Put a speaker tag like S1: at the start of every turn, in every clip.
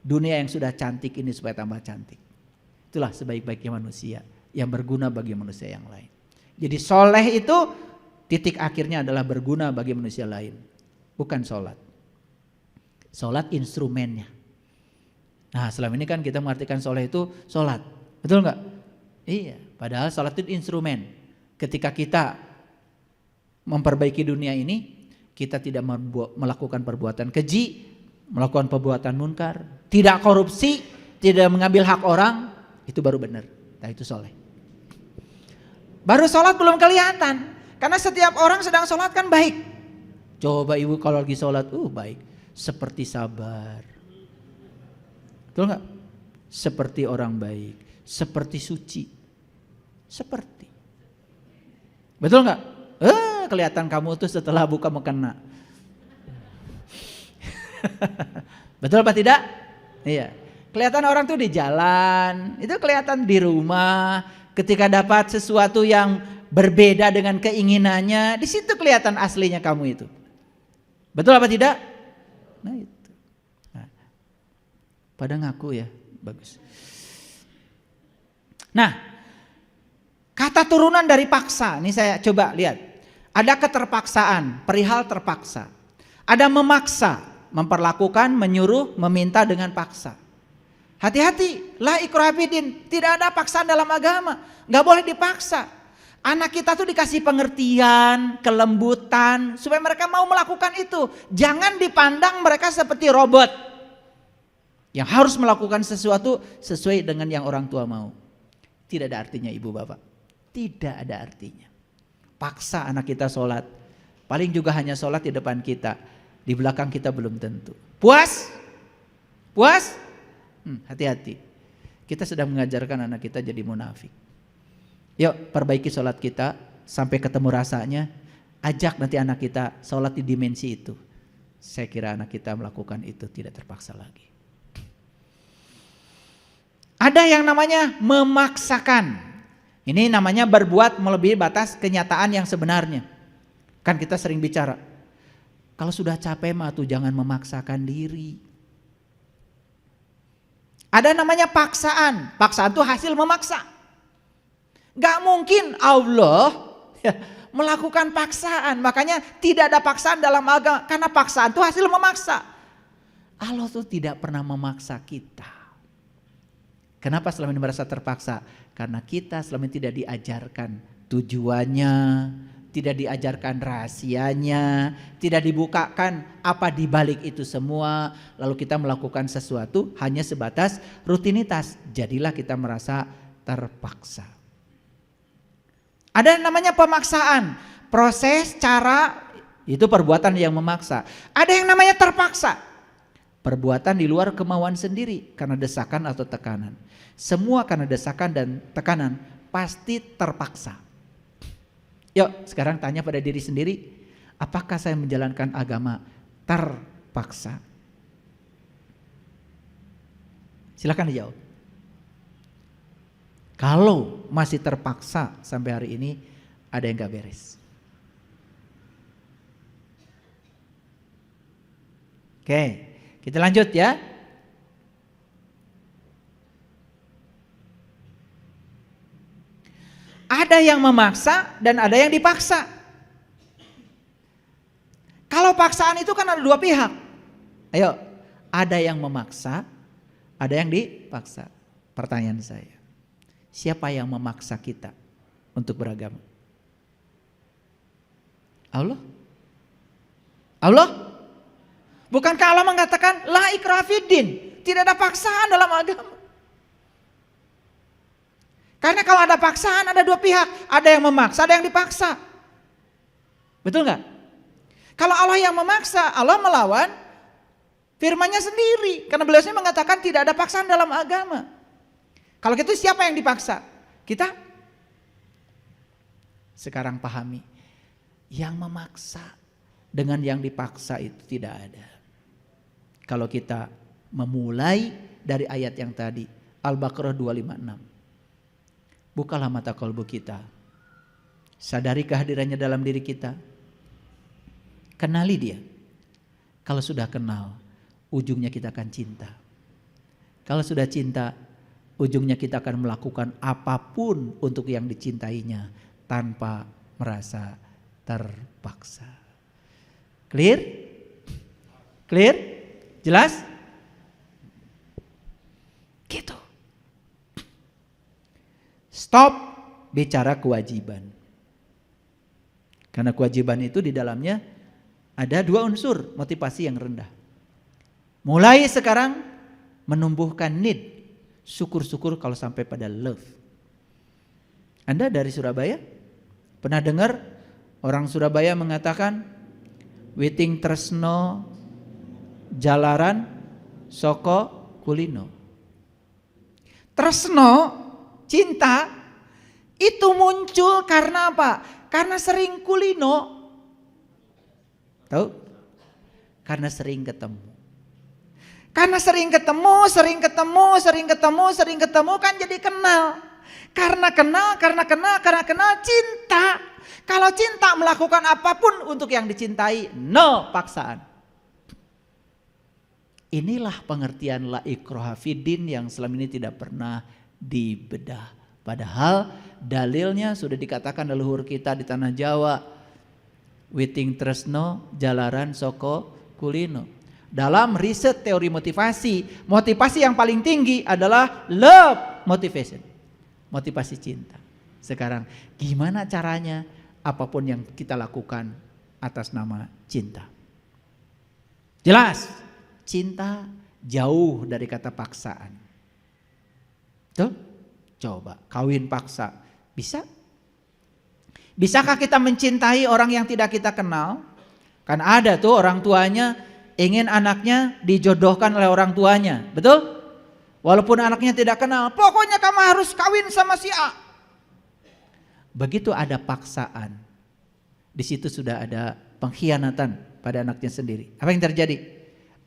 S1: dunia yang sudah cantik ini supaya tambah cantik. Itulah sebaik-baiknya manusia yang berguna bagi manusia yang lain. Jadi soleh itu titik akhirnya adalah berguna bagi manusia lain, bukan sholat. Sholat instrumennya. Nah selama ini kan kita mengartikan soleh itu sholat, betul nggak? Iya, padahal sholat itu instrumen. Ketika kita memperbaiki dunia ini, kita tidak melakukan perbuatan keji, melakukan perbuatan munkar, tidak korupsi, tidak mengambil hak orang, itu baru benar. Nah itu soleh. Baru sholat belum kelihatan, karena setiap orang sedang sholat kan baik. Coba ibu kalau lagi sholat, baik, seperti sabar, betul nggak? Seperti orang baik, seperti suci, seperti, betul nggak? Kelihatan kamu tuh setelah buka mukena. Betul apa tidak? Iya. Kelihatan orang tuh di jalan, itu kelihatan di rumah. Ketika dapat sesuatu yang berbeda dengan keinginannya, di situ kelihatan aslinya kamu itu. Betul apa tidak? Nah itu. Nah, pada ngaku ya, bagus. Nah, kata turunan dari paksa, ini saya coba lihat. Ada keterpaksaan, perihal terpaksa. Ada memaksa, memperlakukan, menyuruh, meminta dengan paksa. Hati-hati, la ikraha fiddin, tidak ada paksaan dalam agama, nggak boleh dipaksa. Anak kita tuh dikasih pengertian, kelembutan, supaya mereka mau melakukan itu. Jangan dipandang mereka seperti robot yang harus melakukan sesuatu sesuai dengan yang orang tua mau. Tidak ada artinya ibu bapak, tidak ada artinya. Paksa anak kita sholat, paling juga hanya sholat di depan kita, di belakang kita belum tentu. Puas? Puas? Hati-hati, kita sedang mengajarkan anak kita jadi munafik. Yuk perbaiki sholat kita sampai ketemu rasanya, ajak nanti anak kita sholat di dimensi itu. Saya kira anak kita melakukan itu tidak terpaksa lagi. Ada yang namanya memaksakan. Ini namanya berbuat melebihi batas kenyataan yang sebenarnya. Kan kita sering bicara, kalau sudah capek mah tuh jangan memaksakan diri. Ada namanya paksaan. Paksaan itu hasil memaksa. Gak mungkin Allah melakukan paksaan. Makanya tidak ada paksaan dalam agama, karena paksaan itu hasil memaksa. Allah tuh tidak pernah memaksa kita. Kenapa selama ini merasa terpaksa? Karena kita selama ini tidak diajarkan tujuannya, tidak diajarkan rahasianya, tidak dibukakan apa di balik itu semua. Lalu kita melakukan sesuatu hanya sebatas rutinitas. Jadilah kita merasa terpaksa. Ada yang namanya pemaksaan, proses, cara, itu perbuatan yang memaksa. Ada yang namanya terpaksa, perbuatan di luar kemauan sendiri karena desakan atau tekanan. Semua karena desakan dan tekanan pasti terpaksa. Yuk sekarang tanya pada diri sendiri, apakah saya menjalankan agama terpaksa? Silakan dijawab. Kalau masih terpaksa sampai hari ini, ada yang gak beres. Oke, kita lanjut ya. Ada yang memaksa dan ada yang dipaksa. Kalau paksaan itu kan ada dua pihak. Ayo, ada yang memaksa, ada yang dipaksa. Pertanyaan saya, siapa yang memaksa kita untuk beragama? Allah? Allah? Bukankah Allah mengatakan la ikraha fiddin, tidak ada paksaan dalam agama? Karena kalau ada paksaan ada dua pihak, ada yang memaksa, ada yang dipaksa. Betul nggak? Kalau Allah yang memaksa, Allah melawan firman-Nya sendiri. Karena beliau sendiri mengatakan tidak ada paksaan dalam agama. Kalau gitu siapa yang dipaksa? Kita? Sekarang pahami, yang memaksa dengan yang dipaksa itu tidak ada. Kalau kita memulai dari ayat yang tadi, Al-Baqarah 256. Bukalah mata kalbu kita, sadari kehadirannya dalam diri kita, kenali dia. Kalau sudah kenal, ujungnya kita akan cinta. Kalau sudah cinta, ujungnya kita akan melakukan apapun untuk yang dicintainya tanpa merasa terpaksa. Clear? Clear? Jelas? Gitu. Stop bicara kewajiban. Karena kewajiban itu di dalamnya ada dua unsur motivasi yang rendah. Mulai sekarang menumbuhkan need. Syukur-syukur kalau sampai pada love. Anda dari Surabaya? Pernah dengar orang Surabaya mengatakan witing tresno jalaran soko kulino. Tresno, cinta itu muncul karena apa? Karena sering kulino. Tahu? Karena sering ketemu. Karena sering ketemu kan jadi kenal. Karena kenal cinta. Kalau cinta melakukan apapun untuk yang dicintai, no paksaan. Inilah pengertian la ikraha fiddin yang selama ini tidak pernah dibedah. Padahal dalilnya sudah dikatakan leluhur kita di tanah Jawa. Witing tresno jalaran soko kulino. Dalam riset teori motivasi, motivasi yang paling tinggi adalah love motivation. Motivasi cinta. Sekarang gimana caranya apapun yang kita lakukan atas nama cinta? Jelas, cinta jauh dari kata paksaan. Tuh, coba kawin paksa, bisa? Bisakah kita mencintai orang yang tidak kita kenal? Kan ada tuh orang tuanya ingin anaknya dijodohkan oleh orang tuanya, betul? Walaupun anaknya tidak kenal, pokoknya kamu harus kawin sama si A. Begitu ada paksaan, di situ sudah ada pengkhianatan pada anaknya sendiri. Apa yang terjadi?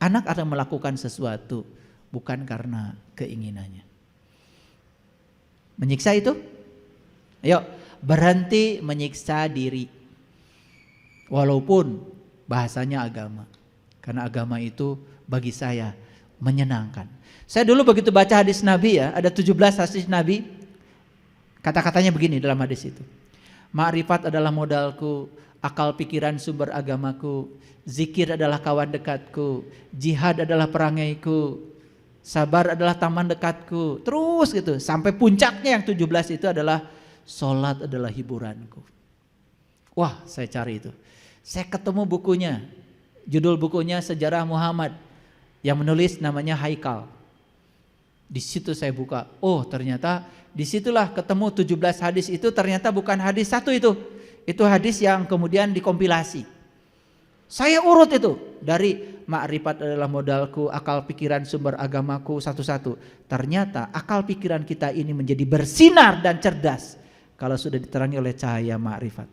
S1: Anak akan melakukan sesuatu bukan karena keinginannya. Menyiksa itu? Ayo, berhenti menyiksa diri. Walaupun bahasanya agama. Karena agama itu bagi saya menyenangkan. Saya dulu begitu baca hadis Nabi ya, ada 17 hadis Nabi. Kata-katanya begini dalam hadis itu. Ma'rifat adalah modalku, akal pikiran sumber agamaku, zikir adalah kawan dekatku, jihad adalah perangaiku, sabar adalah taman dekatku. Terus gitu, sampai puncaknya yang 17 itu adalah sholat adalah hiburanku. Wah, saya cari itu. Saya ketemu bukunya. Judul bukunya Sejarah Muhammad. Yang menulis namanya Haikal. Di situ saya buka. Oh, ternyata disitulah ketemu 17 hadis itu ternyata bukan hadis satu itu. Itu hadis yang kemudian dikompilasi. Saya urut itu dari ma'rifat adalah modalku, akal pikiran sumber agamaku satu-satu. Ternyata akal pikiran kita ini menjadi bersinar dan cerdas kalau sudah diterangi oleh cahaya ma'rifat.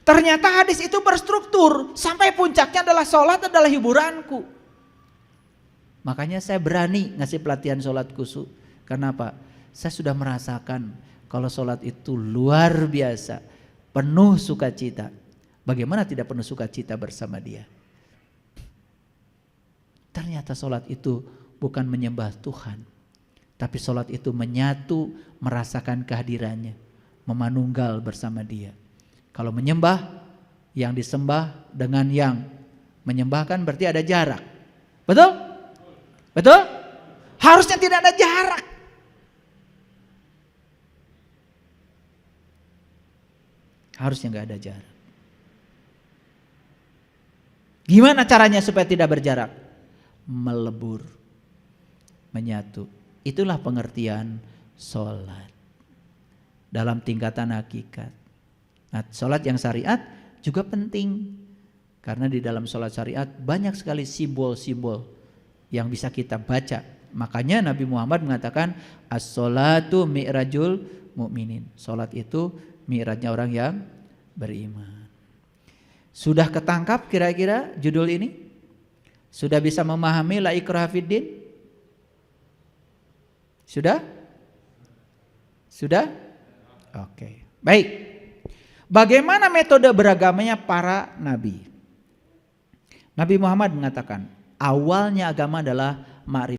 S1: Ternyata hadis itu berstruktur sampai puncaknya adalah sholat adalah hiburanku. Makanya saya berani ngasih pelatihan sholat khusyuk. Kenapa? Saya sudah merasakan kalau sholat itu luar biasa, penuh sukacita. Bagaimana tidak penuh sukacita bersama dia? Ternyata sholat itu bukan menyembah Tuhan, tapi sholat itu menyatu, merasakan kehadirannya, memanunggal bersama dia. Kalau menyembah, yang disembah dengan yang menyembahkan berarti ada jarak. Betul? Betul? Harusnya tidak ada jarak. Harusnya nggak ada jarak. Gimana caranya supaya tidak berjarak? Melebur, menyatu. Itulah pengertian sholat dalam tingkatan hakikat. Nah, sholat yang syariat juga penting karena di dalam sholat syariat banyak sekali simbol-simbol yang bisa kita baca. Makanya Nabi Muhammad mengatakan as-sholatu mi'rajul mu'minin. Sholat itu mi'rajnya orang yang beriman. Sudah ketangkap kira-kira judul ini? Sudah bisa memahami la ikraha fiddin? Sudah? Sudah? Oke. Baik. Bagaimana metode beragamanya para nabi? Nabi Muhammad mengatakan awalnya agama adalah ma'rifat.